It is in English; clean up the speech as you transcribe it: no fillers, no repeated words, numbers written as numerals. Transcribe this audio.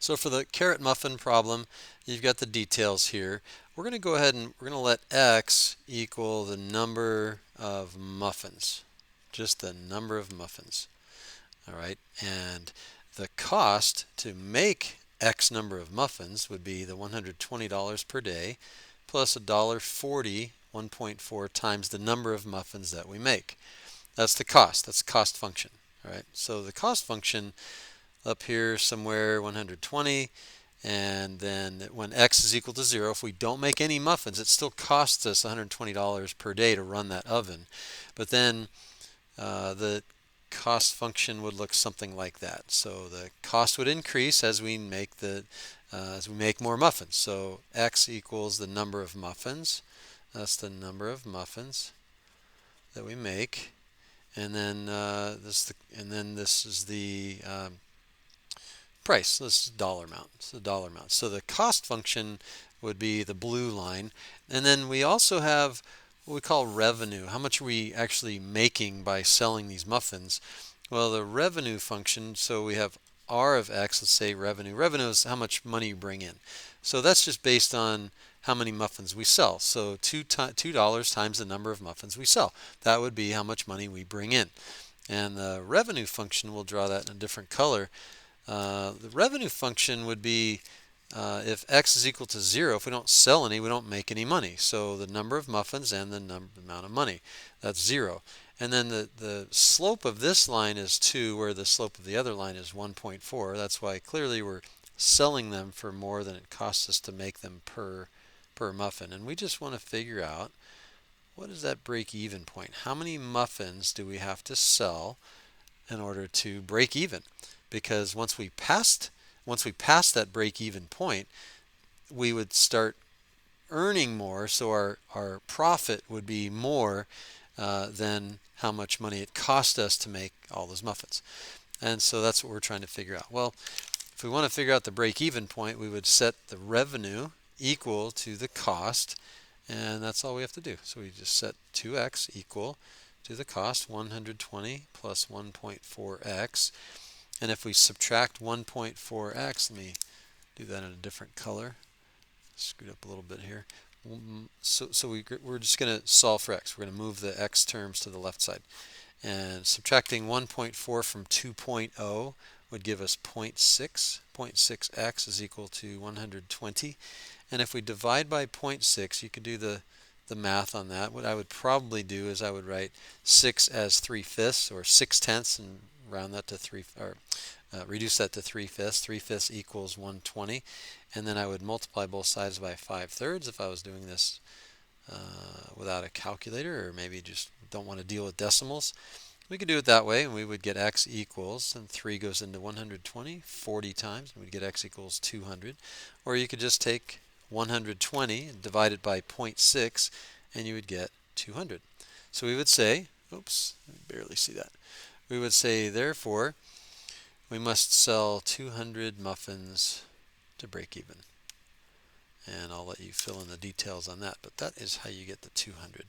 So for the carrot muffin problem, you've got the details here. We're going to go ahead and we're going to let x equal the number of muffins. Just the number of muffins. All right, and the cost to make X number of muffins would be the $120 per day plus $1.40, 1.4 times the number of muffins that we make. That's the cost. That's the cost function. All right, so the cost function up here somewhere 120, and then when X is equal to 0, if we don't make any muffins, it still costs us $120 per day to run that oven. But then the cost function would look something like that. So the cost would increase as we make more muffins. So x equals the number of muffins. That's the number of muffins that we make, and then this is the price. This is dollar amount. It's the dollar amount. So the cost function would be the blue line, and then we also have what we call revenue. How much are we actually making by selling these muffins? Well, the revenue function, so we have R of X, let's say revenue. Revenue is how much money you bring in. So that's just based on how many muffins we sell. So $2 times the number of muffins we sell. That would be how much money we bring in. And the revenue function, we'll draw that in a different color. The revenue function would be if x is equal to 0, if we don't sell any, we don't make any money. So the number of muffins and the amount of money, that's 0. And then the slope of this line is 2, where the slope of the other line is 1.4. That's why clearly we're selling them for more than it costs us to make them per muffin. And we just want to figure out, what is that break-even point? How many muffins do we have to sell in order to break even? Because once we pass that break-even point, we would start earning more, so our profit would be more than how much money it cost us to make all those muffins. And so that's what we're trying to figure out. Well, if we want to figure out the break-even point, we would set the revenue equal to the cost, and that's all we have to do. So we just set 2x equal to the cost, 120 plus 1.4x. And if we subtract 1.4x, let me do that in a different color. Screwed up a little bit here. So we're just going to solve for x. We're going to move the x terms to the left side. And subtracting 1.4 from 2.0 would give us 0.6. 0.6x is equal to 120. And if we divide by 0.6, you could do the math on that. What I would probably do is I would write 6 as 3/5 or 6/10 and round that to reduce that to 3/5. 3/5 equals 120. And then I would multiply both sides by 5/3 if I was doing this without a calculator, or maybe just don't want to deal with decimals. We could do it that way, and we would get x equals, and 3 goes into 120 40 times, and we'd get x equals 200. Or you could just take 120 and divide it by 0.6, and you would get 200. So we would say, oops, I barely see that. We would say, therefore, we must sell 200 muffins to break even. And I'll let you fill in the details on that, but that is how you get the 200.